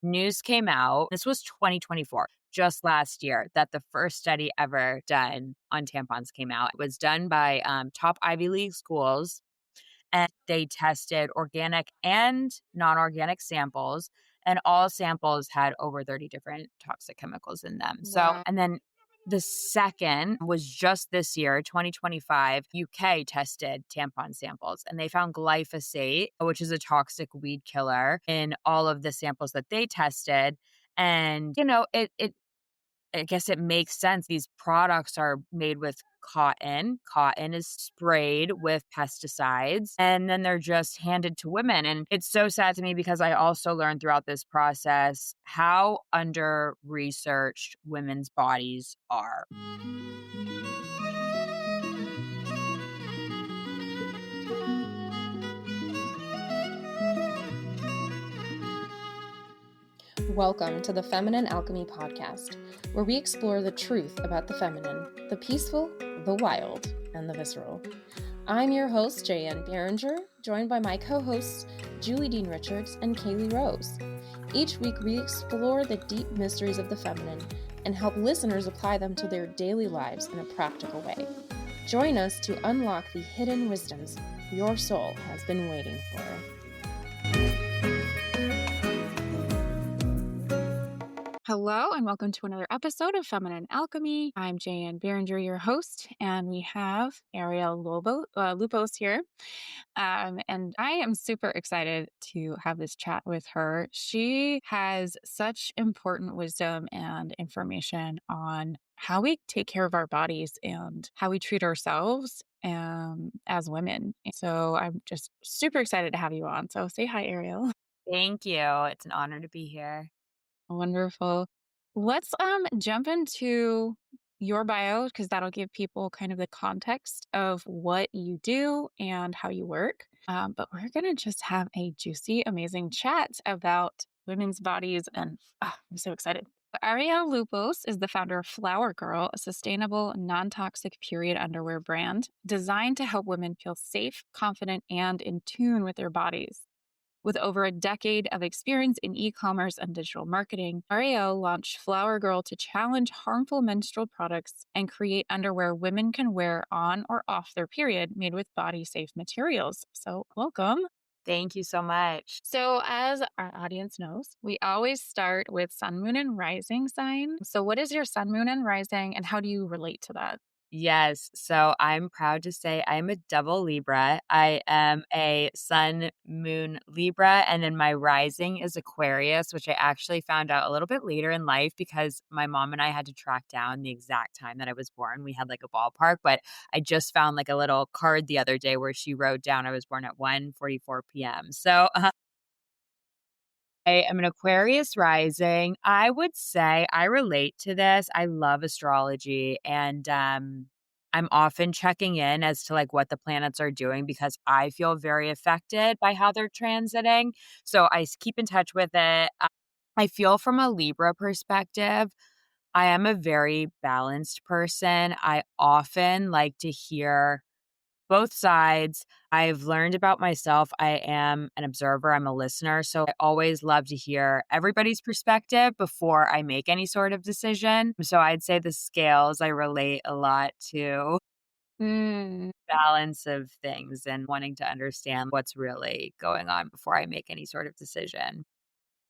news came out. This was 2024, just last year, that the first study ever done on tampons came out. It was done by top Ivy League schools, and they tested organic and non-organic samples, and all samples had over 30 different toxic chemicals in them. So, Wow. and then the second was just this year, 2025, UK tested tampon samples and they found glyphosate, which is a toxic weed killer, in all of the samples that they tested. And, I guess it makes sense. These products are made with cotton. Cotton is sprayed with pesticides and then they're just handed to women. And it's so sad to me because I also learned throughout this process how under researched women's bodies are. Welcome to the Feminine Alchemy podcast, where we explore the truth about the feminine, the peaceful, the wild, and the visceral. I'm your host, Jaye Anne Beringer, joined by my co-hosts, Julie Dean Richards and Kaylee Rose. Each week, we explore the deep mysteries of the feminine and help listeners apply them to their daily lives in a practical way. Join us to unlock the hidden wisdoms your soul has been waiting for. Hello, and welcome to another episode of Feminine Alchemy. I'm Jaye Anne Beringer, your host, and we have Ariel Lupos here. And I am super excited to have this chat with her. She has such important wisdom and information on how we take care of our bodies and how we treat ourselves as women. So I'm just super excited to have you on. So say hi, Ariel. Thank you. It's an honor to be here. Wonderful. Let's jump into your bio because that'll give people kind of the context of what you do and how you work. But we're gonna just have a juicy, amazing chat about women's bodies, and I'm so excited. Ariel Lupos is the founder of Flower Girl, a sustainable, non-toxic period underwear brand designed to help women feel safe, confident, and in tune with their bodies. With over a decade of experience in e-commerce and digital marketing, Ariel launched Flower Girl to challenge harmful menstrual products and create underwear women can wear on or off their period made with body-safe materials. So welcome. Thank you so much. So as our audience knows, we always start with sun, moon, and rising sign. So what is your sun, moon, and rising, and how do you relate to that? Yes. So I'm proud to say I'm a double Libra. I am a sun, moon Libra, and then my rising is Aquarius, which I actually found out a little bit later in life because my mom and I had to track down the exact time that I was born. We had like a ballpark, but I just found like a little card the other day where she wrote down I was born at 1:44 p.m. So I am an Aquarius rising. I would say I relate to this. I love astrology and I'm often checking in as to like what the planets are doing because I feel very affected by how they're transiting. So keep in touch with it. I feel from a Libra perspective, I am a very balanced person. I often like to hear both sides. I've learned about myself. I am an observer, I'm a listener. So I always love to hear everybody's perspective before I make any sort of decision. So I'd say the scales I relate a lot to Mm, balance of things and wanting to understand what's really going on before I make any sort of decision.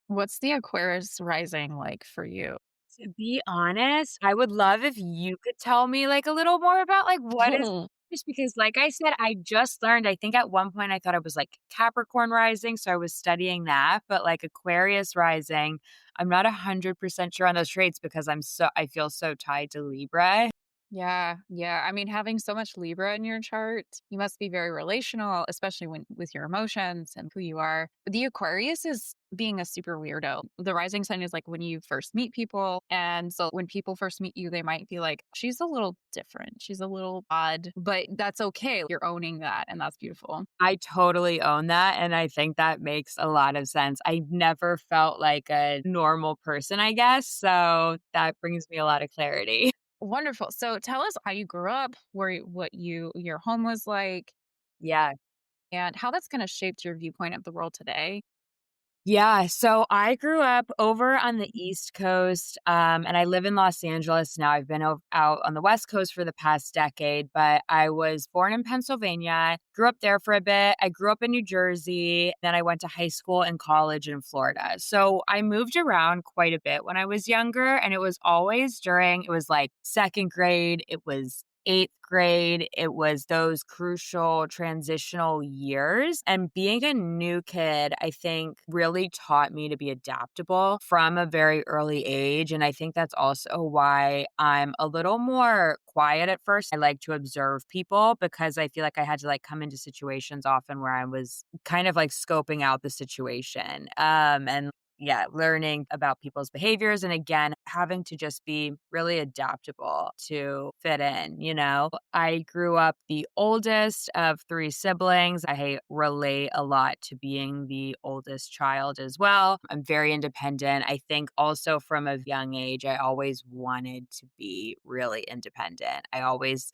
what's the Aquarius rising like for you? To be honest, I would love if you could tell me, like, a little more about, like, what is just because, like I said, I just learned I think at one point I thought it was, like, Capricorn rising, so I was studying that, but, like, Aquarius rising, I'm not 100% sure on those traits because I feel so tied to Libra. Yeah, yeah. I mean, having so much Libra in your chart, you must be very relational, especially when with your emotions and who you are. The Aquarius is being a super weirdo. The rising sign is like when you first meet people. And so when people first meet you, they might be like, she's a little different. She's a little odd, but that's okay. You're owning that. And that's beautiful. I totally own that, and I think that makes a lot of sense. I never felt like a normal person, I guess, so that brings me a lot of clarity. Wonderful. So tell us how you grew up, your home was like, Yeah. and how that's kind of shaped your viewpoint of the world today. Yeah, so I grew up over on the East Coast, and I live in Los Angeles now. I've been out on the West Coast for the past decade, but I was born in Pennsylvania, grew up there for a bit. I grew up in New Jersey, then I went to high school and college in Florida. So I moved around quite a bit when I was younger, and it was always it was like second grade, it was eighth grade. It was those crucial transitional years. And being a new kid, I think really taught me to be adaptable from a very early age. And I think that's also why I'm a little more quiet at first. I like to observe people because I feel like I had to like come into situations often where I was kind of like scoping out the situation. And yeah, learning about people's behaviors. And again, having to just be really adaptable to fit in, you know? I grew up the oldest of three siblings. I relate a lot to being the oldest child as well. I'm very independent. I think also from a young age, I always wanted to be really independent. I always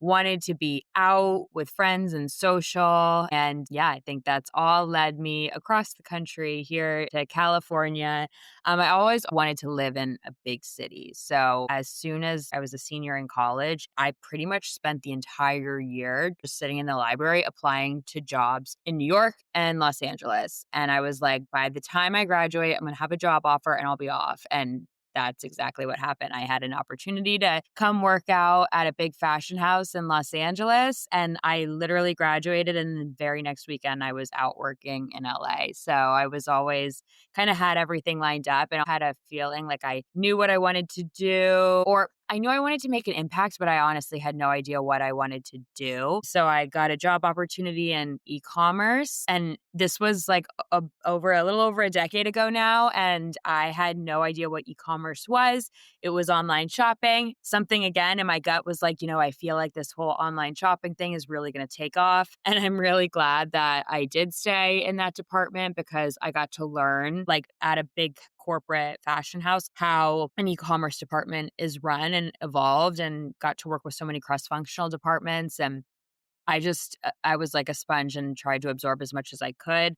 wanted to be out with friends and social. And yeah, I think that's all led me across the country here to California. I always wanted to live in a big city. So as soon as I was a senior in college, I pretty much spent the entire year just sitting in the library applying to jobs in New York and Los Angeles. And I was like, by the time I graduate, I'm going to have a job offer and I'll be off. And that's exactly what happened. I had an opportunity to come work out at a big fashion house in Los Angeles, and I literally graduated, and the very next weekend, I was out working in LA. So I was always kind of had everything lined up and I had a feeling like I knew what I wanted to do, or I knew I wanted to make an impact, but I honestly had no idea what I wanted to do. So I got a job opportunity in e-commerce, and this was like a little over a decade ago now, and I had no idea what e-commerce was. It was online shopping. Something again in my gut was like, I feel like this whole online shopping thing is really going to take off, and I'm really glad that I did stay in that department because I got to learn like at a big corporate fashion house how an e-commerce department is run and evolved, and got to work with so many cross-functional departments. And I was like a sponge and tried to absorb as much as I could.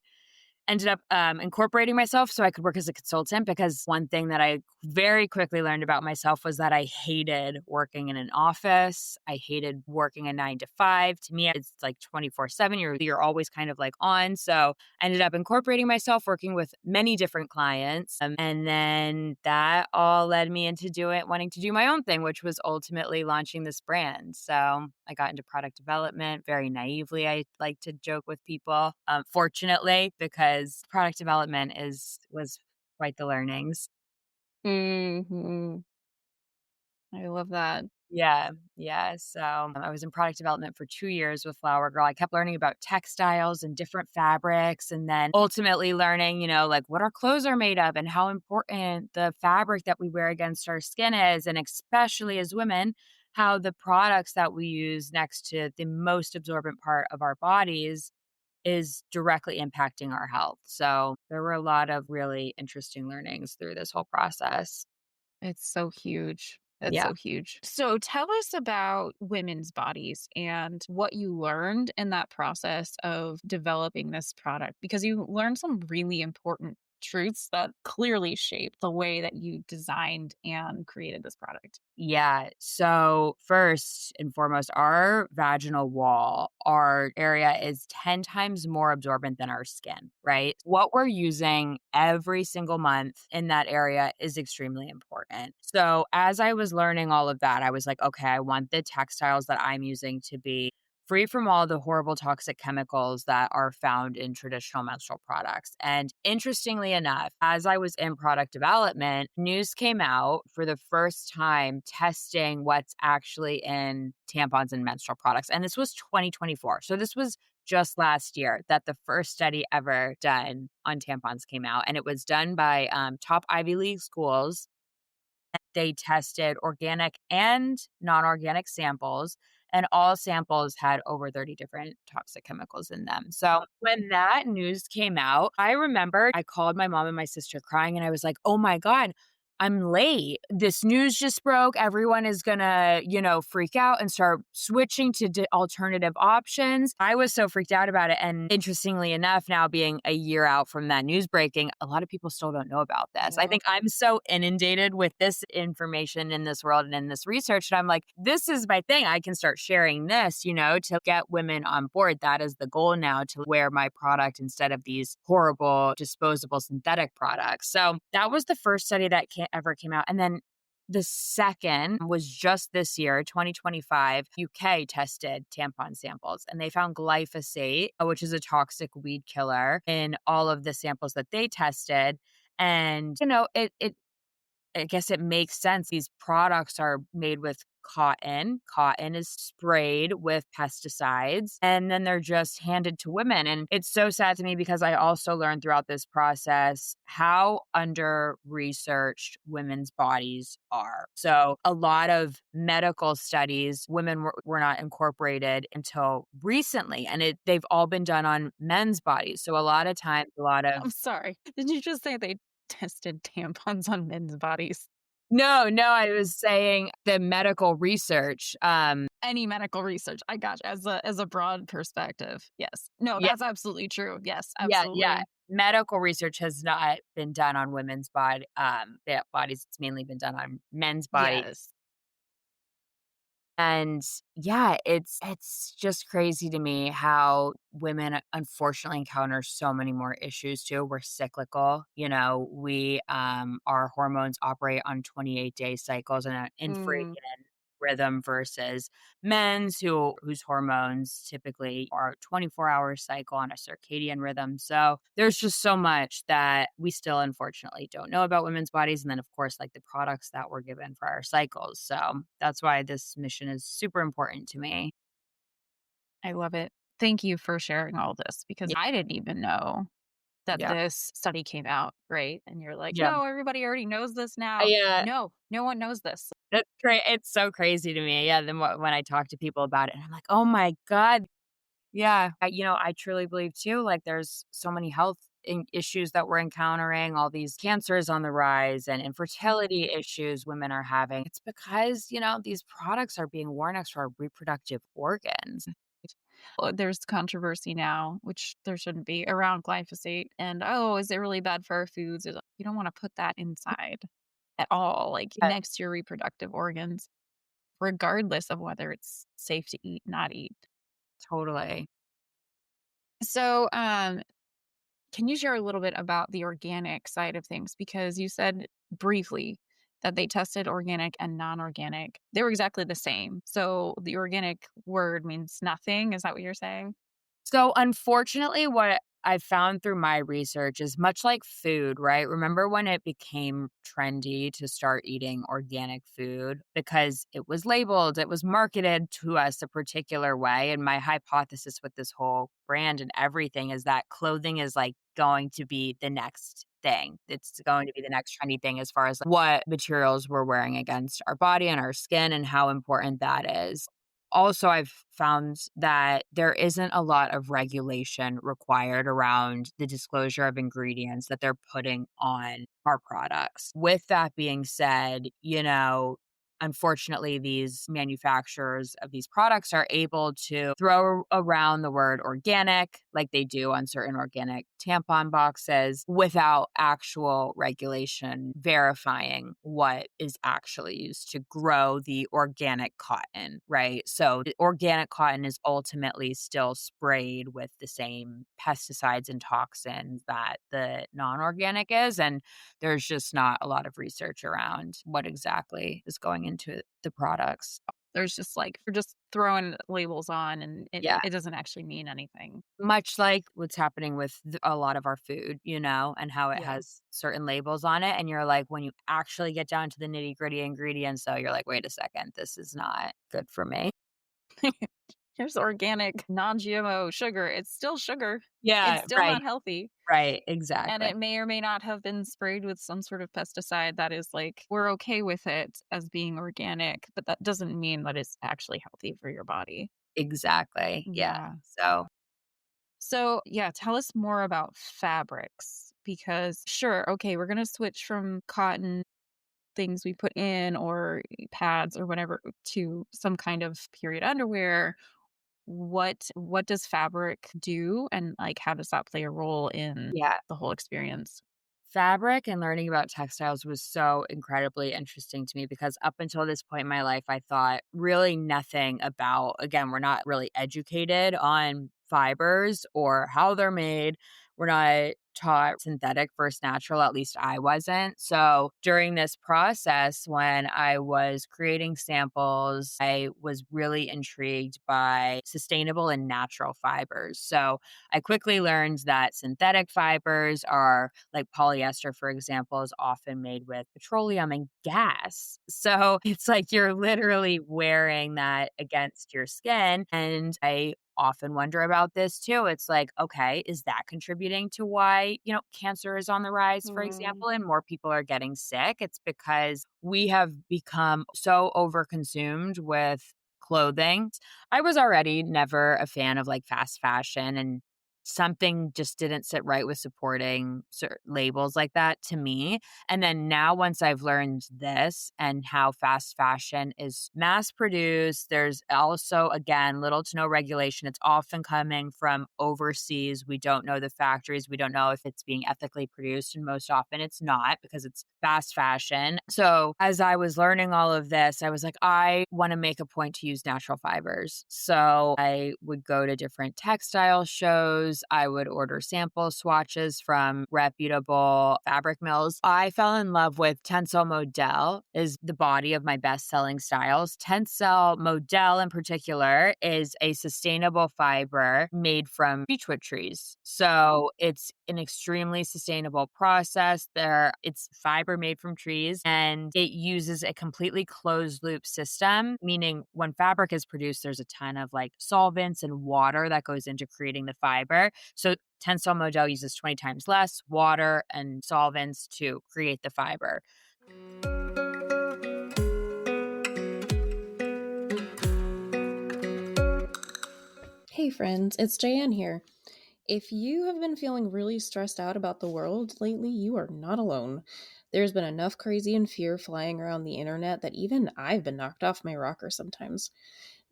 Ended up incorporating myself so I could work as a consultant, because one thing that I very quickly learned about myself was that I hated working in an office. I hated working a 9 to 5. To me, it's like 24/7. You're always kind of like on. So I ended up incorporating myself, working with many different clients. And then that all led me into wanting to do my own thing, which was ultimately launching this brand. So I got into product development very naively. I like to joke with people, fortunately, because product development was quite the learnings. Mhm. I love that. Yeah, yeah. So I was in product development for 2 years with Flower Girl. I kept learning about textiles and different fabrics, and then ultimately learning, like what our clothes are made of and how important the fabric that we wear against our skin is. And especially as women, how the products that we use next to the most absorbent part of our bodies is directly impacting our health. So there were a lot of really interesting learnings through this whole process. It's so huge. It's Yeah. so huge. So tell us about women's bodies and what you learned in that process of developing this product, because you learned some really important truths that clearly shaped the way that you designed and created this product. Yeah. So, first and foremost, our vaginal wall, our area is 10 times more absorbent than our skin, right? What we're using every single month in that area is extremely important. So, as I was learning all of that, I was like, okay, I want the textiles that I'm using to be free from all the horrible toxic chemicals that are found in traditional menstrual products. And interestingly enough, as I was in product development, news came out for the first time testing what's actually in tampons and menstrual products. And this was 2024. So this was just last year that the first study ever done on tampons came out. And it was done by top Ivy League schools. They tested organic and non-organic samples, and all samples had over 30 different toxic chemicals in them. So when that news came out, I remember I called my mom and my sister crying, and I was like, "Oh my god, I'm late. This news just broke. Everyone is gonna, freak out and start switching to alternative options. I was so freaked out about it. And interestingly enough, now being a year out from that news breaking, a lot of people still don't know about this. I Yeah. think I'm so inundated with this information in this world and in this research. And I'm like, this is my thing. I can start sharing this, to get women on board. That is the goal now, to wear my product instead of these horrible disposable synthetic products. So that was the first study that ever came out. And then the second was just this year, 2025. UK tested tampon samples and they found glyphosate, which is a toxic weed killer, in all of the samples that they tested. And, it I guess it makes sense. These products are made with cotton. Cotton is sprayed with pesticides and then they're just handed to women. And it's so sad to me because I also learned throughout this process how under researched women's bodies are. So, a lot of medical studies, women were not incorporated until recently, and they've all been done on men's bodies. So, a lot of times, a lot of I'm sorry. Did you just say they tested tampons on men's bodies? No, no, I was saying the medical research, Any medical research. I got you. As a broad perspective. Yes. No, yeah, that's absolutely true. Yes, yeah, absolutely. medical research has not been done on women's bodies, it's mainly been done on men's bodies. Yes. And yeah, it's just crazy to me how women unfortunately encounter so many more issues too. We're cyclical, we our hormones operate on 28-day cycles and an Mm, infrared rhythm versus men's whose hormones typically are 24-hour cycle on a circadian rhythm. So there's just so much that we still unfortunately don't know about women's bodies. And then of course, like the products that we're given for our cycles. So that's why this mission is super important to me. I love it. Thank you for sharing all this because Yeah. I didn't even know that Yeah. this study came out, right? And you're like, Yeah. "No, everybody already knows this now." I No, no one knows this. it's so crazy to me. Yeah. Then when I talk to people about it, and I'm like, oh my God. Yeah. I truly believe too, like there's so many health issues that we're encountering, all these cancers on the rise and infertility issues women are having. It's because, these products are being worn next to our reproductive organs. There's controversy now, which there shouldn't be, around glyphosate. And oh, is it really bad for our foods? You don't want to put that inside at all, like Yeah, next to your reproductive organs, regardless of whether it's safe to eat, not eat. totally. So, can you share a little bit about the organic side of things? Because you said briefly that they tested organic and non organic. They were exactly the same. So the organic word means nothing. Is that what you're saying? So, unfortunately, what I found through my research is much like food, right? Remember when it became trendy to start eating organic food because it was labeled, it was marketed to us a particular way. And my hypothesis with this whole brand and everything is that clothing is like going to be the next thing. It's going to be the next trendy thing as far as like, what materials we're wearing against our body and our skin and how important that is. Also, I've found that there isn't a lot of regulation required around the disclosure of ingredients that they're putting on our products. With that being said, unfortunately, these manufacturers of these products are able to throw around the word organic like they do on certain organic tampon boxes without actual regulation verifying what is actually used to grow the organic cotton, right? So, the organic cotton is ultimately still sprayed with the same pesticides and toxins that the non organic is. And there's just not a lot of research around what exactly is going into the products. There's just like, you're just throwing labels on and Yeah. it doesn't actually mean anything. Much like what's happening with a lot of our food, and how it Yeah. has certain labels on it. And you're like, when you actually get down to the nitty gritty ingredients, though, you're like, wait a second, this is not good for me. Here's organic, non GMO sugar. It's still sugar. It's Yeah, still right, not healthy. right, And exactly, it may or may not have been sprayed with some sort of pesticide that is like, we're okay with it as being organic, but that doesn't mean that it's actually healthy for your body. exactly. Yeah. Yeah. So, So, yeah, tell us more about fabrics because, sure, okay, we're going to switch from cotton. things we put in or pads or whatever to some kind of period underwear, what does fabric do and like how does that play a role in Yeah. the whole experience? Fabric and learning about textiles was so incredibly interesting to me because up until this point in my life, I thought really nothing about, again, we're not really educated on fibers or how they're made. We're not taught synthetic versus natural, at least I wasn't. So during this process, when I was creating samples, I was really intrigued by sustainable and natural fibers. So I quickly learned that synthetic fibers are like polyester, for example, is often made with petroleum and gas. So it's like you're literally wearing that against your skin. And I often wonder about this too. It's like, okay, is that contributing to why, cancer is on the rise, for Mm. example, and more people are getting sick? It's because we have become so overconsumed with clothing. I was already never a fan of like fast fashion and something just didn't sit right with supporting labels like that to me. And then now, once I've learned this and how fast fashion is mass produced, there's also, again, little to no regulation. It's often coming from overseas. We don't know the factories. We don't know if it's being ethically produced. And most often it's not because it's fast fashion. So as I was learning all of this, I was like, I want to make a point to use natural fibers. So I would go to different textile shows. I would order sample swatches from reputable fabric mills. I fell in love with Tencel Model is the body of my best-selling styles. Tencel Model in particular is a sustainable fiber made from beechwood trees. So it's an extremely sustainable process. It's fiber made from trees and it uses a completely closed loop system, meaning when fabric is produced, there's a ton of like solvents and water that goes into creating the fiber. So Tencel Model uses 20 times less water and solvents to create the fiber. Hey friends, it's Jaye Anne here. If you have been feeling really stressed out about the world lately, you are not alone. There's been enough crazy and fear flying around the internet that even I've been knocked off my rocker sometimes.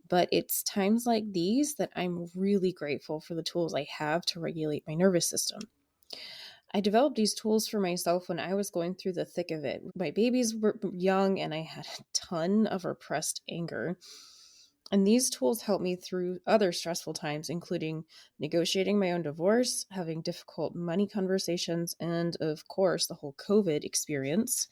But it's times like these that I'm really grateful for the tools I have to regulate my nervous system. I developed these tools for myself when I was going through the thick of it. My babies were young and I had a ton of repressed anger. And these tools helped me through other stressful times, including negotiating my own divorce, having difficult money conversations, and of course, the whole COVID experience.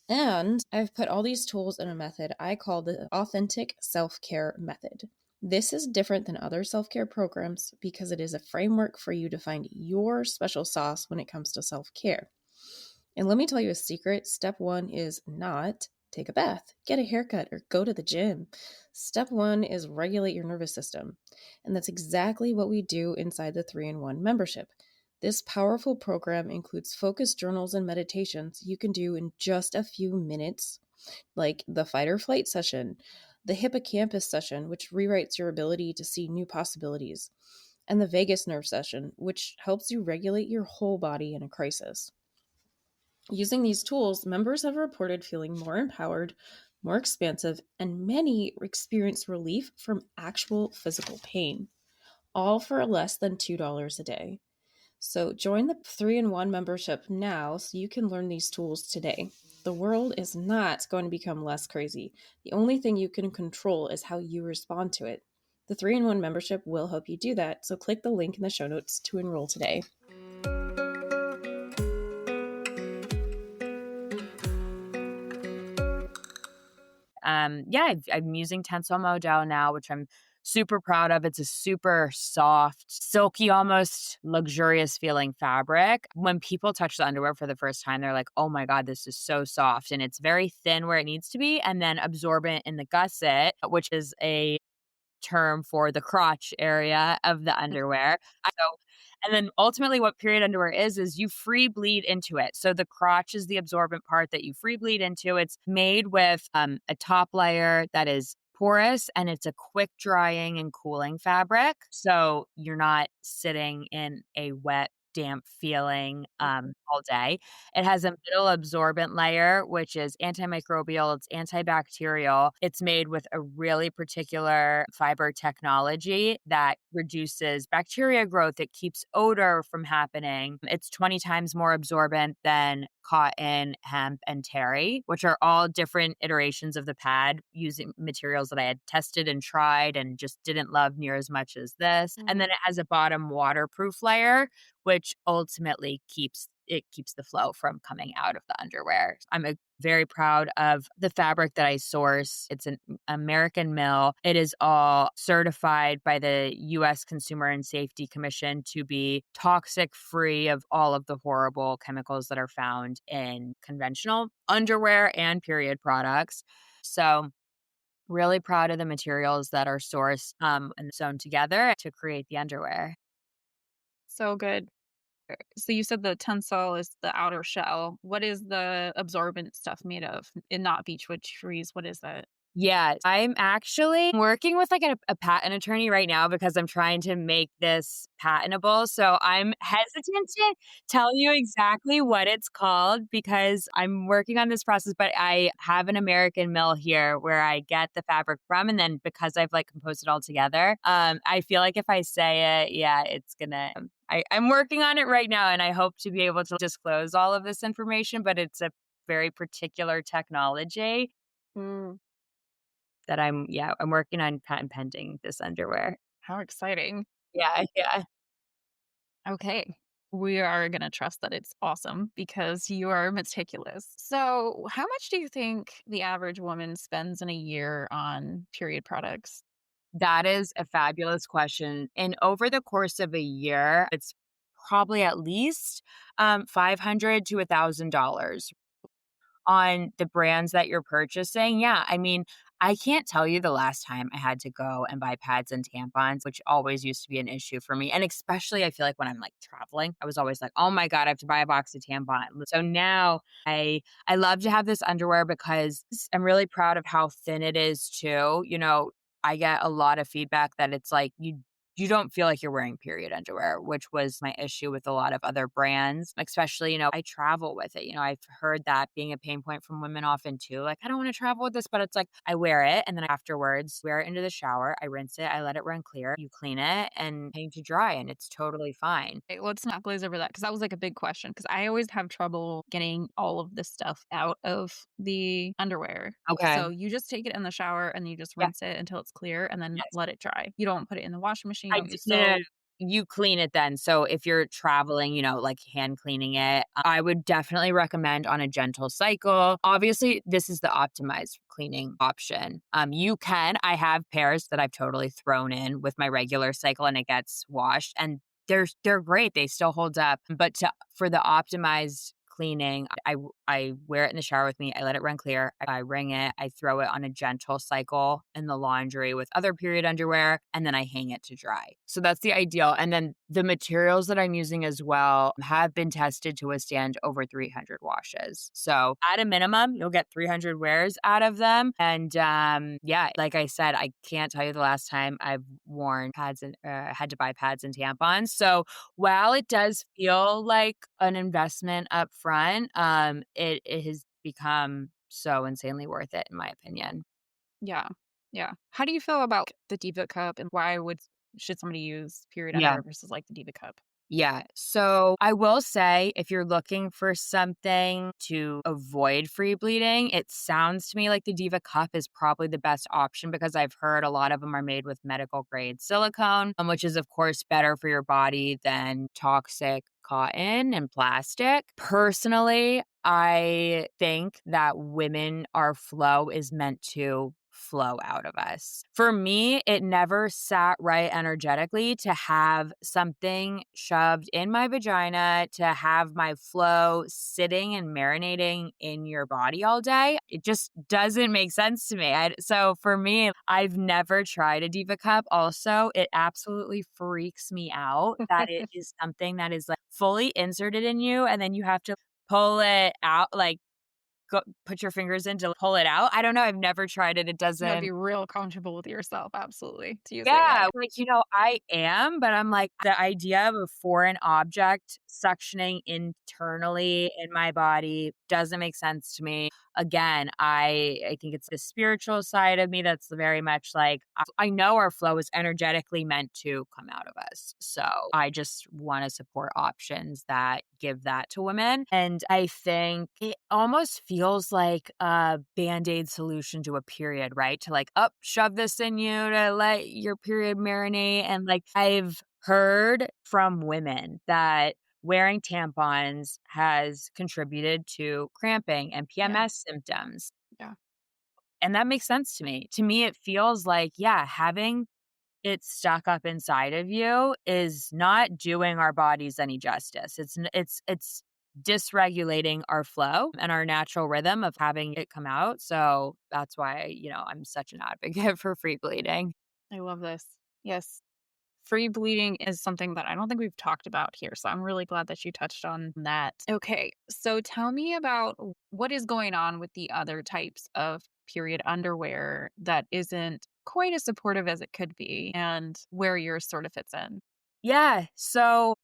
And I've put all these tools in a method I call the authentic self care method. This is different than other self care programs because it is a framework for you to find your special sauce when it comes to self care. And let me tell you a secret. Step one is not take a bath, get a haircut, or go to the gym. Step one is regulate your nervous system. And that's exactly what we do inside the 3-in-1 membership. This powerful program includes focused journals and meditations you can do in just a few minutes, like the fight or flight session, the hippocampus session, which rewrites your ability to see new possibilities, and the vagus nerve session, which helps you regulate your whole body in a crisis. Using these tools, members have reported feeling more empowered, more expansive, and many experience relief from actual physical pain, all for less than $2 a day. So join the 3-in-1 membership now so you can learn these tools today. The world is not going to become less crazy. The only thing you can control is how you respond to it. The 3-in-1 membership will help you do that, so click the link in the show notes to enroll today. I'm using Tencel Model now, which I'm super proud of. It's a super soft, silky, almost luxurious feeling fabric. When people touch the underwear for the first time, they're like, oh my God, this is so soft. And it's very thin where it needs to be, and then absorbent in the gusset, which is a term for the crotch area of the underwear. So, and then ultimately what period underwear is you free bleed into it. So the crotch is the absorbent part that you free bleed into. It's made with a top layer that is porous and it's a quick drying and cooling fabric. So you're not sitting in a wet damp feeling all day. It has a middle absorbent layer, which is antimicrobial, it's antibacterial. It's made with a really particular fiber technology that reduces bacteria growth. It keeps odor from happening. It's 20 times more absorbent than cotton, hemp, and terry, which are all different iterations of the pad using materials that I had tested and tried and just didn't love near as much as this. And then it has a bottom waterproof layer, which ultimately keeps the flow from coming out of the underwear. Very proud of the fabric that I source. It's an American mill. It is all certified by the US Consumer and Safety Commission to be toxic free of all of the horrible chemicals that are found in conventional underwear and period products. So really proud of the materials that are sourced and sewn together to create the underwear. So good. So you said the tensile is the outer shell. What is the absorbent stuff made of? And not beechwood trees. What is that? Yeah, I'm actually working with like a patent attorney right now because I'm trying to make this patentable. So I'm hesitant to tell you exactly what it's called because I'm working on this process, but I have an American mill here where I get the fabric from. And then because I've like composed it all together, I feel like if I say it, yeah, it's gonna. I'm working on it right now and I hope to be able to disclose all of this information, but it's a very particular technology Mm, that I'm working on patent pending this underwear. how exciting. Yeah, yeah. Okay. We are going to trust that it's awesome because you are meticulous. So, how much do you think the average woman spends in a year on period products? That is a fabulous question, and over the course of a year, it's probably at least, 500 to $1,000 on the brands that you're purchasing. Yeah, I mean, I can't tell you the last time I had to go and buy pads and tampons, which always used to be an issue for me. And especially I feel like when I'm like traveling, I was always like, "Oh my god, I have to buy a box of tampons." So now I love to have this underwear because I'm really proud of how thin it is too. I get a lot of feedback that it's like you don't feel like you're wearing period underwear, which was my issue with a lot of other brands, especially, I travel with it. I've heard that being a pain point from women often too. Like, I don't want to travel with this, but it's like I wear it and then afterwards wear it into the shower. I rinse it, I let it run clear. You clean it and hang to dry, and it's totally fine. Okay, let's not glaze over that because that was like a big question. Because I always have trouble getting all of this stuff out of the underwear. Okay. So you just take it in the shower and you just Yeah. rinse it until it's clear and then Yes. let it dry. You don't put it in the washing machine. You don't use No, no, no. soap. You clean it then. So if you're traveling, like hand cleaning it, I would definitely recommend on a gentle cycle. Obviously, this is the optimized cleaning option. I have pairs that I've totally thrown in with my regular cycle and it gets washed and they're great. They still hold up. But for the optimized cleaning, I wear it in the shower with me. I let it run clear. I wring it. I throw it on a gentle cycle in the laundry with other period underwear, and then I hang it to dry. So that's the ideal. And then the materials that I'm using as well have been tested to withstand over 300 washes. So at a minimum, you'll get 300 wears out of them. And yeah, like I said, I can't tell you the last time I've worn pads and had to buy pads and tampons. So while it does feel like an investment up front, it has become so insanely worth it in my opinion. Yeah. Yeah. How do you feel about the Diva cup and should somebody use period Yeah. underwear versus like the Diva cup? Yeah. So I will say if you're looking for something to avoid free bleeding, it sounds to me like the Diva Cup is probably the best option because I've heard a lot of them are made with medical grade silicone, which is, of course, better for your body than toxic cotton and plastic. Personally, I think that our flow is meant to flow out of us. For me, it never sat right energetically to have something shoved in my vagina, to have my flow sitting and marinating in your body all day. It just doesn't make sense to me. So for me, I've never tried a Diva Cup. Also, it absolutely freaks me out that it is something that is like fully inserted in you and then you have to pull it out like put your fingers in to pull it out. I don't know. I've never tried it. It You gotta doesn't. be real comfortable with yourself, absolutely, to use it, yeah. Yeah, like, I am, but I'm like, the idea of a foreign object suctioning internally in my body doesn't make sense to me. Again, I think it's the spiritual side of me that's very much like, I know our flow is energetically meant to come out of us. So I just want to support options that give that to women. And I think it almost feels like a band-aid solution to a period, right? To like, up, shove this in you to let your period marinate. And like, I've heard from women that wearing tampons has contributed to cramping and Yeah, PMS symptoms. yeah, And that makes sense to me. To me, it feels like, yeah, having it stuck up inside of you is not doing our bodies any justice. It's dysregulating our flow and our natural rhythm of having it come out. So that's why, I'm such an advocate for free bleeding. I love this. Yes. Free bleeding is something that I don't think we've talked about here, so I'm really glad that you touched on that. Okay, so tell me about what is going on with the other types of period underwear that isn't quite as supportive as it could be and where yours sort of fits in. Yeah. So,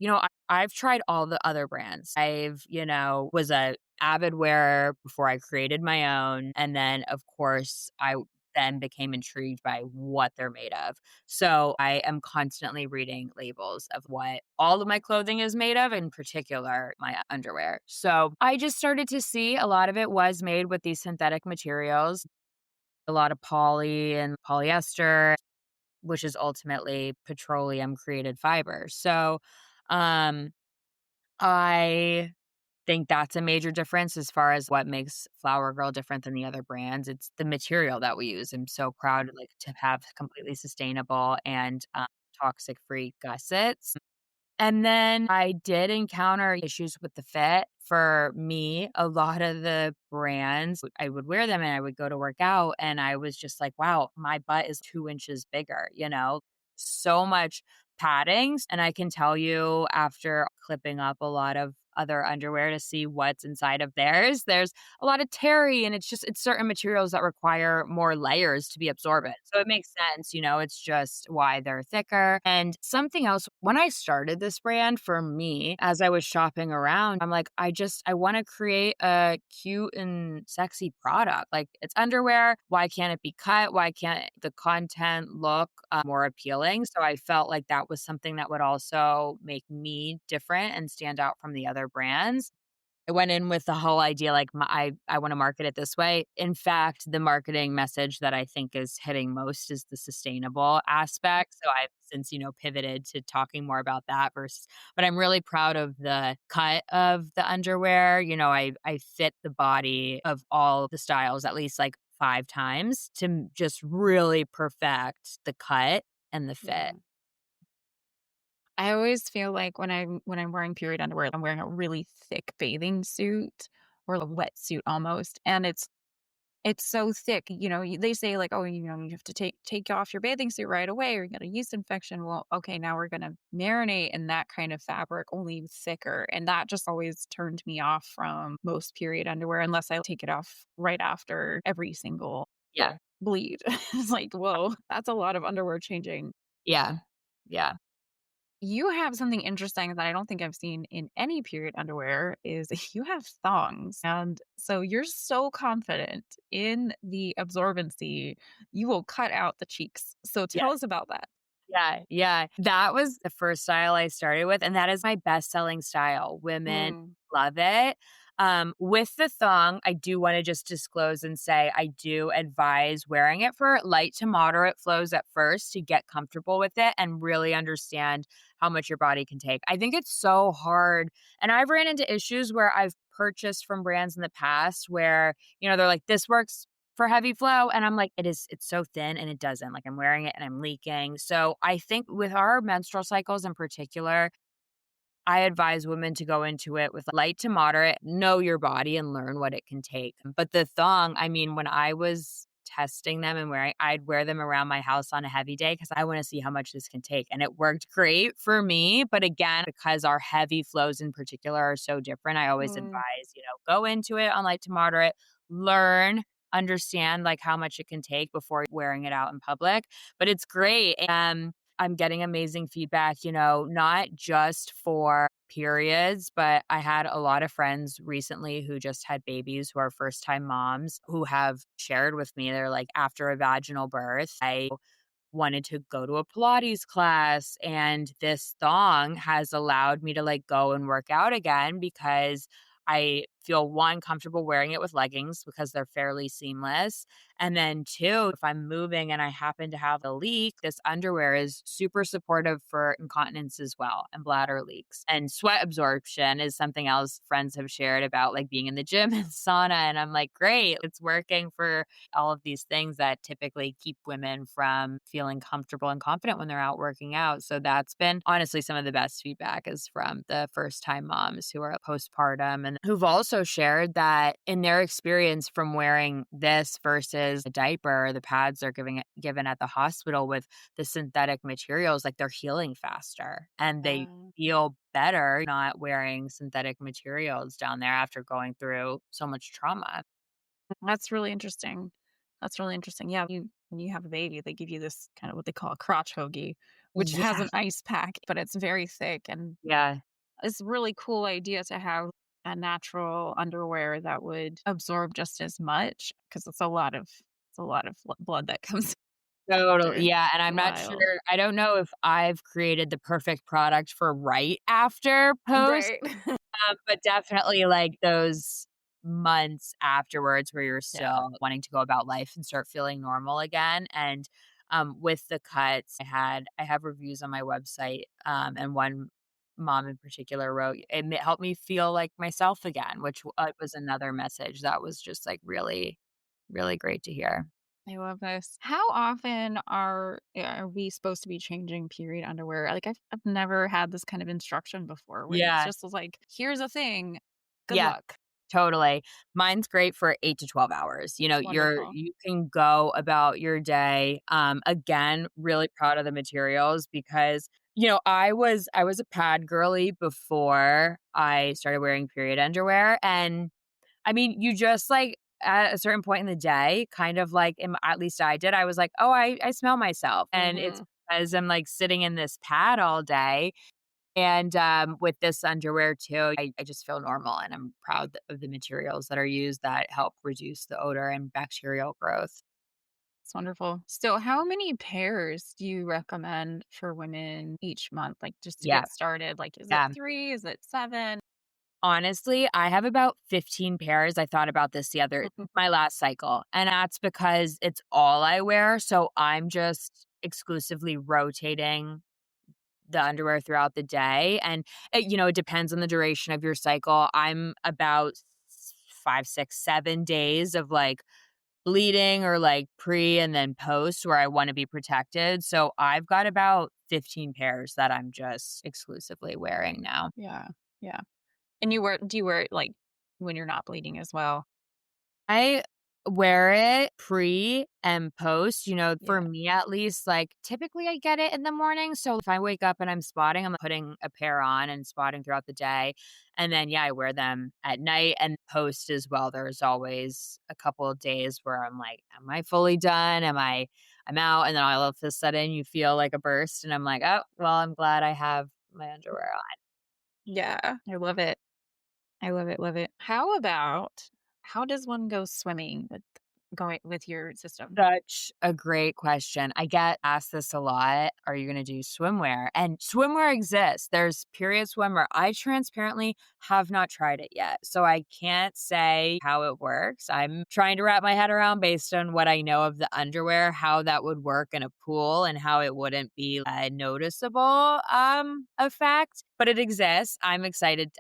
I've tried all the other brands. Was a avid wearer before I created my own. And then, of course, I then became intrigued by what they're made of. So I am constantly reading labels of what all of my clothing is made of, in particular my underwear. So I just started to see a lot of it was made with these synthetic materials, a lot of poly and polyester, which is ultimately petroleum created fiber. So, um, I think that's a major difference as far as what makes Flower Girl different than the other brands. It's the material that we use. I'm so proud, like, to have completely sustainable and toxic free gussets. And then I did encounter issues with the fit. For me, a lot of the brands, I would wear them and I would go to work out and I was just like, wow, my butt is 2 inches bigger, so much padding. And I can tell you after clipping up a lot of other underwear to see what's inside of theirs, there's a lot of terry and it's certain materials that require more layers to be absorbent. So it makes sense, it's just why they're thicker. And something else, when I started this brand for me, as I was shopping around, I'm like, I want to create a cute and sexy product. Like, it's underwear. Why can't it be cut? Why can't the content look more appealing? So I felt like that was something that would also make me different and stand out from the other brands. I went in with the whole idea like I want to market it this way. In fact, the marketing message that I think is hitting most is the sustainable aspect. So I've since, pivoted to talking more about that versus, but I'm really proud of the cut of the underwear. I fit the body of all the styles at least like 5 times to just really perfect the cut and the fit. Yeah. I always feel like when I'm wearing period underwear, I'm wearing a really thick bathing suit or a wetsuit almost, and it's so thick. They say like, oh, you have to take off your bathing suit right away, or you got a yeast infection. Well, okay, now we're gonna marinate in that kind of fabric, only thicker, and that just always turned me off from most period underwear unless I take it off right after every single Yeah. bleed. It's like, whoa, that's a lot of underwear changing. Yeah. Yeah. You have something interesting that I don't think I've seen in any period underwear is you have thongs. And so you're so confident in the absorbency, you will cut out the cheeks. So Yeah. tell us about that. Yeah, yeah. That was the first style I started with, and that is my best-selling style. Women Mm, love it. With the thong, I do wanna just disclose and say I do advise wearing it for light to moderate flows at first to get comfortable with it and really understand how much your body can take. I think it's so hard, and I've ran into issues where I've purchased from brands in the past where, they're like, "This works for heavy flow," and I'm like, it's so thin and it doesn't. Like, I'm wearing it and I'm leaking. So I think with our menstrual cycles in particular, I advise women to go into it with light to moderate, know your body and learn what it can take. But the thong, I mean, when I was testing them and I'd wear them around my house on a heavy day because I want to see how much this can take. And it worked great for me. But again, because our heavy flows in particular are so different, I always Mm. advise, go into it on light to moderate, learn, understand like how much it can take before wearing it out in public. But it's great. I'm getting amazing feedback, not just for periods, but I had a lot of friends recently who just had babies who are first time moms who have shared with me, they're like, after a vaginal birth, I wanted to go to a Pilates class, and this thong has allowed me to like go and work out again because I feel one comfortable wearing it with leggings because they're fairly seamless. And then two, if I'm moving and I happen to have a leak, this underwear is super supportive for incontinence as well and bladder leaks. And sweat absorption is something else friends have shared about like being in the gym and sauna. And I'm like, great, it's working for all of these things that typically keep women from feeling comfortable and confident when they're out working out. So that's been honestly some of the best feedback is from the first time moms who are postpartum and who've also shared that in their experience from wearing this versus a diaper, the pads they're given at the hospital with the synthetic materials, like they're healing faster and they feel better not wearing synthetic materials down there after going through so much trauma. That's really interesting. That's really interesting. Yeah, when you have a baby, they give you this kind of what they call a crotch hoagie, which has Yeah. an ice pack, but it's very thick, and Yeah. it's a really cool idea to have a natural underwear that would absorb just as much because it's a lot of blood that comes Totally, after yeah, and a I'm not sure while. I don't know if I've created the perfect product for right after post, Right. but definitely, like, those months afterwards where you're Yeah. still wanting to go about life and start feeling normal again, and, with the cuts, I have reviews on my website, and one mom in particular wrote, "It helped me feel like myself again," which, was another message that was just, like, really, really great to hear. I love this. How often are we supposed to be changing period underwear? Like I've never had this kind of instruction before where it's Yeah. just like, here's a thing. Good Yeah. luck. Totally. Mine's great for 8 to 12 hours. Wonderful. You can go about your day. Again, really proud of the materials because, I was a pad girly before I started wearing period underwear. And I mean, you just like at a certain point in the day, kind of like, at least I did, I was like, oh, I smell myself. And it's Mhm. because I'm like sitting in this pad all day and, with this underwear too, I just feel normal and I'm proud of the materials that are used that help reduce the odor and bacterial growth. It's wonderful. So how many pairs do you recommend for women each month? Like just to Yeah, get started? Like is it yeah. 3? Is it 7? Honestly, I have about 15 pairs. I thought about this my last cycle, and that's because it's all I wear, so I'm just exclusively rotating the underwear throughout the day, and, it depends on the duration of your cycle. I'm about 5, 6, 7 days of, like, bleeding or like pre and then post where I wanna be protected. So I've got about 15 pairs that I'm just exclusively wearing now. Yeah. Yeah. And do you wear it like when you're not bleeding as well? I wear it pre and post, for Yeah. me at least, like, typically I get it in the morning, so if I wake up and I'm spotting, I'm putting a pair on and spotting throughout the day, and then, yeah, I wear them at night and post as well. There's always a couple of days where I'm like, "Am I fully done? I'm out," and then all of a sudden you feel like a burst, and I'm like, "Oh, well, I'm glad I have my underwear on." Yeah. I love it. I love it, love it. How does one go swimming with going with your system? Such a great question. I get asked this a lot. Are you going to do swimwear? And swimwear exists. There's period swimwear. I transparently have not tried it yet. So I can't say how it works. I'm trying to wrap my head around based on what I know of the underwear, how that would work in a pool and how it wouldn't be a noticeable effect. But it exists. I'm excited.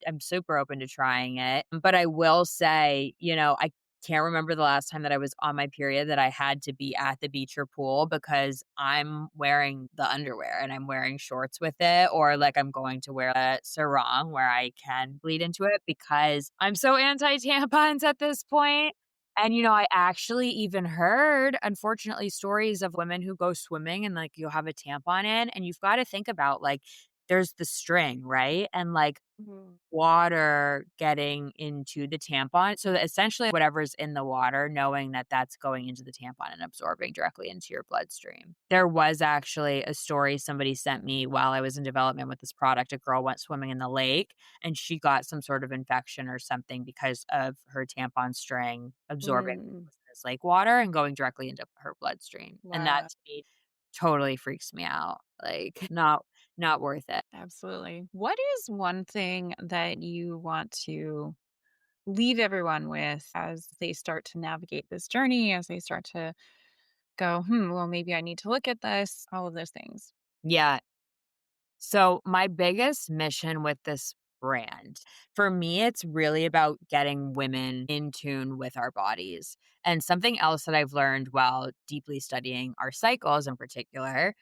I'm super open to trying it. But I will say, I can't remember the last time that I was on my period that I had to be at the beach or pool because I'm wearing the underwear and I'm wearing shorts with it, or like I'm going to wear a sarong where I can bleed into it because I'm so anti tampons at this point. And, I actually even heard, unfortunately, stories of women who go swimming and, like, you'll have a tampon in, and you've gotta think about, like, there's the string, right? And, like, Mhm. water getting into the tampon. So essentially whatever's in the water, knowing that that's going into the tampon and absorbing directly into your bloodstream. There was actually a story somebody sent me while I was in development with this product. A girl went swimming in the lake and she got some sort of infection or something because of her tampon string absorbing Mm. this lake water and going directly into her bloodstream. And that Wow. to me totally freaks me out. Like not worth it. Absolutely. What is one thing that you want to leave everyone with as they start to navigate this journey, as they start to go, well, maybe I need to look at this, all of those things? Yeah. So, my biggest mission with this brand, for me, it's really about getting women in tune with our bodies. And something else that I've learned while deeply studying our cycles in particular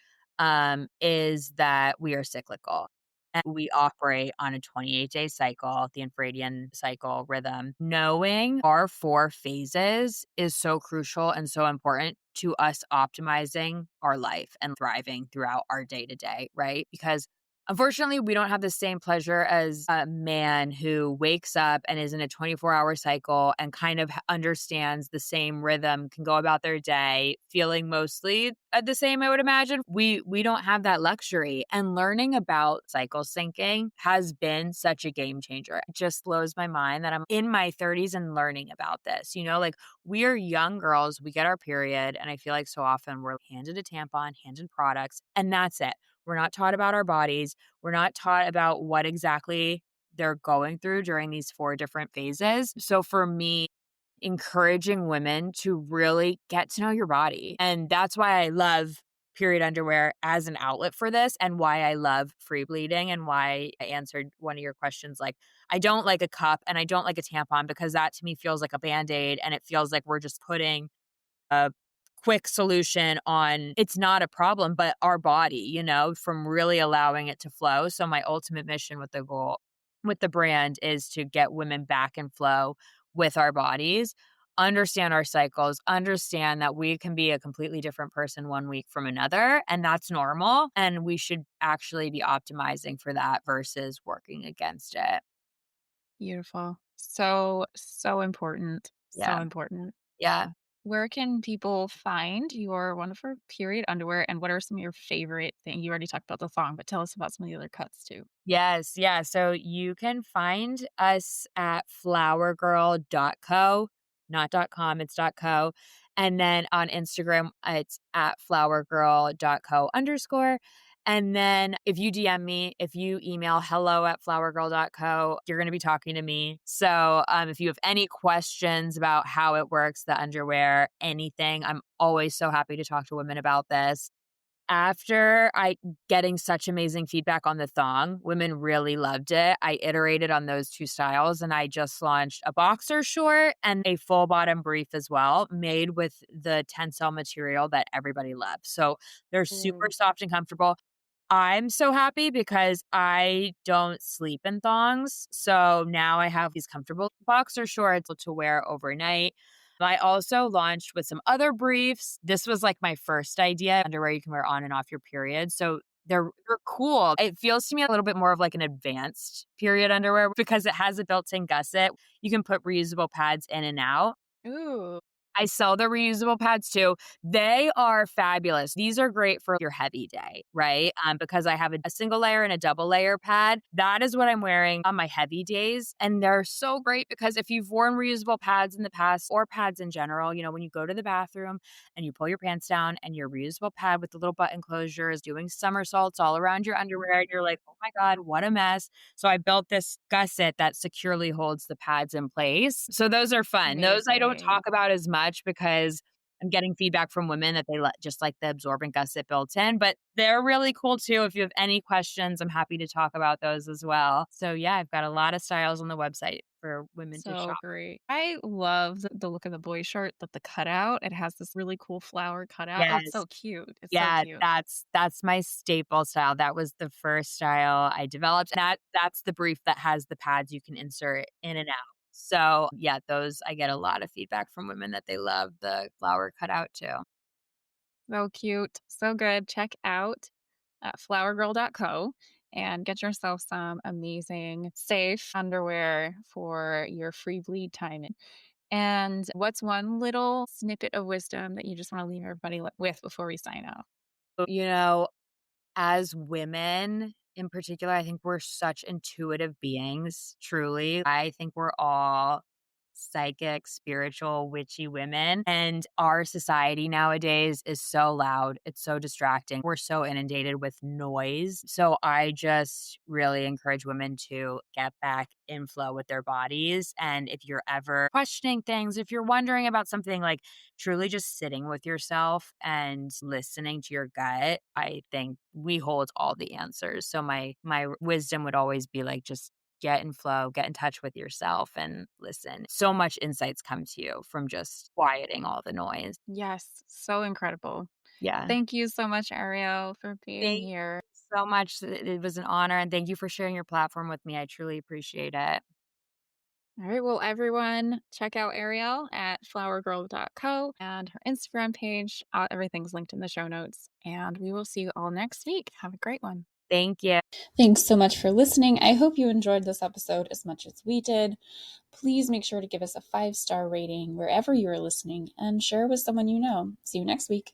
is that we are cyclical. And we operate on a 28-day cycle, the infradian cycle rhythm. Knowing our 4 phases is so crucial and so important to us optimizing our life and thriving throughout our day to day, right? Because unfortunately, we don't have the same pleasure as a man who wakes up and is in a 24-hour cycle and kind of understands the same rhythm, can go about their day feeling mostly the same, I would imagine. We don't have that luxury. And learning about cycle syncing has been such a game changer. It just blows my mind that I'm in my 30s and learning about this. Like we are young girls, we get our period, and I feel like so often we're handed a tampon, handed products, and that's it. We're not taught about our bodies. We're not taught about what exactly they're going through during these 4 different phases. So for me, encouraging women to really get to know your body. And that's why I love period underwear as an outlet for this and why I love free bleeding and why I answered one of your questions. Like, I don't like a cup and I don't like a tampon because that to me feels like a band-aid and it feels like we're just putting a quick solution on it's not a problem, but our body, from really allowing it to flow. So my ultimate mission with the goal with the brand is to get women back in flow with our bodies, understand our cycles, understand that we can be a completely different person one week from another, and that's normal. And we should actually be optimizing for that versus working against it. Beautiful. So, so important. So Yeah. important. Yeah. Where can people find your wonderful period underwear and what are some of your favorite things? You already talked about the thong, but tell us about some of the other cuts too. Yes, yeah, so you can find us at flowergirl.co, not .com, it's .co, and then on Instagram, it's at flowergirl.co_, and then if you DM me, if you email hello@flowergirl.co, you're gonna be talking to me, so, if you have any questions about how it works, the underwear, anything, I'm always so happy to talk to women about this. After I getting such amazing feedback on the thong, women really loved it. I iterated on those 2 styles, and I just launched a boxer short and a full bottom brief as well, made with the Tencel material that everybody loves. So, they're super Mm. soft and comfortable. I'm so happy because I don't sleep in thongs, so now I have these comfortable boxer shorts to wear overnight. I also launched with some other briefs. This was like my first idea, underwear you can wear on and off your period, so they're cool. It feels to me a little bit more of like an advanced period underwear because it has a built-in gusset. You can put reusable pads in and out. Ooh, I sell the reusable pads too. They are fabulous. These are great for your heavy day, right? Because I have a single layer and a double layer pad. That is what I'm wearing on my heavy days. And they're so great because if you've worn reusable pads in the past or pads in general, when you go to the bathroom and you pull your pants down and your reusable pad with the little button closure is doing somersaults all around your underwear, and you're like, oh my God, what a mess. So I built this gusset that securely holds the pads in place. So those are fun. Those I don't amazing. talk about as much because I'm getting feedback from women that they just like the absorbent gusset built in, but they're really cool too. If you have any questions, I'm happy to talk about those as well. So yeah, I've got a lot of styles on the website for women to So shop. great. I love the look of the boy shirt, that the cutout. It has this really cool flower cutout. Oh, it's Yes. so cute. It's so Yeah, cute. that's my staple style. That was the first style I developed. That's the brief that has the pads you can insert in and out. So, yeah, those I get a lot of feedback from women that they love the flower cutout too. So cute. So good. Check out flowergirl.co and get yourself some amazing, safe underwear for your free bleed time. And what's one little snippet of wisdom that you just want to leave everybody with before we sign off? You know, as women in particular, I think we're such intuitive beings, truly. I think we're all psychic, spiritual, witchy women. And our society nowadays is so loud. It's so distracting. We're so inundated with noise. So I just really encourage women to get back in flow with their bodies. And if you're ever questioning things, if you're wondering about something, like truly just sitting with yourself and listening to your gut, I think we hold all the answers. So my wisdom would always be like, just get in flow, get in touch with yourself and listen. So much insights come to you from just quieting all the noise. Yes, so incredible. Yeah. Thank you so much, Ariel, for being Thank you here. so much. It was an honor, and thank you for sharing your platform with me. I truly appreciate it. All right. Well, everyone, check out Ariel at flowergirl.co and her Instagram page. Everything's linked in the show notes. And we will see you all next week. Have a great one. Thank you. Thanks so much for listening. I hope you enjoyed this episode as much as we did. Please make sure to give us a 5-star rating wherever you are listening and share with someone you know. See you next week.